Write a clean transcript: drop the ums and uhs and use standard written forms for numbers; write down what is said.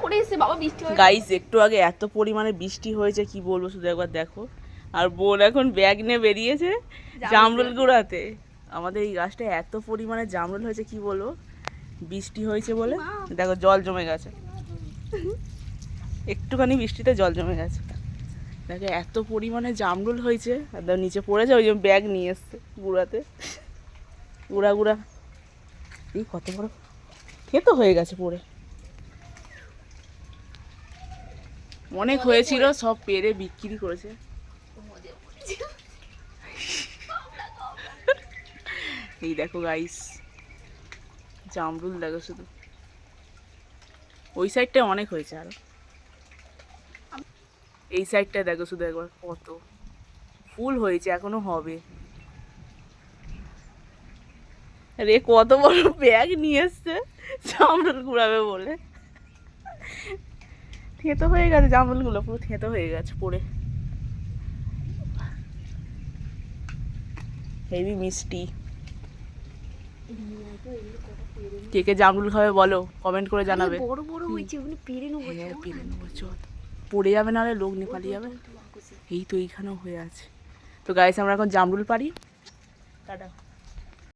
করে এসে বাবা বৃষ্টি হয়েছে গাইস একটু আগে এত পরিমাণে বৃষ্টি হয়েছে কি বলবো, শুধু একবার দেখো। আর বোন এখন ব্যাগ নিয়ে বেরিয়েছে জামরুল কুড়াতে। আমাদের এই গাছটা এত পরিমাণে জামরুল হয়েছে কি বলবো, বৃষ্টি হয়েছে বলে। দেখো জল জমে গেছে, একটুখানি বৃষ্টিতে জল জমে গেছে। দেখো এত পরিমাণে জামরুল হয়েছে, আর নিচে পড়েছে, ওই যে ব্যাগ নিয়ে এসছে গুড়াতে। গুড়া গুড়া এই কত বড় খেতো হয়ে গেছে পড়ে, অনেক হয়েছিল, সব পেরে বিক্রি করেছে। এই দেখো গাইস জামরুল দেখো শুধু, ওই সাইডটা অনেক হয়েছে, আরো এই সাইডটা দেখো শুধু একবার কত ফুল হয়েছে, এখনো হবে। আরে কত বড় ব্যাগ নিয়ে এসছে জামরুল কুড়াবে বলে। থেতো হয়ে গেছে জামরুলগুলো, পুরো থেতো হয়ে গেছে পড়ে। হেভি মিষ্টি। কে কে জামরুল খাবে বলো, কমেন্ট করে জানাবে। বড় বড় হয়েছে ওগুলো পেরে নেবো। হ্যাঁ পেরে নেবো, চল। পড়ে যাবে নাহলে লোক নিয়ে পালিয়ে যাবে। এই তো এইখানেও হয়ে আছে। তো গাইস আমরা এখন জামরুল পারি। টাটা।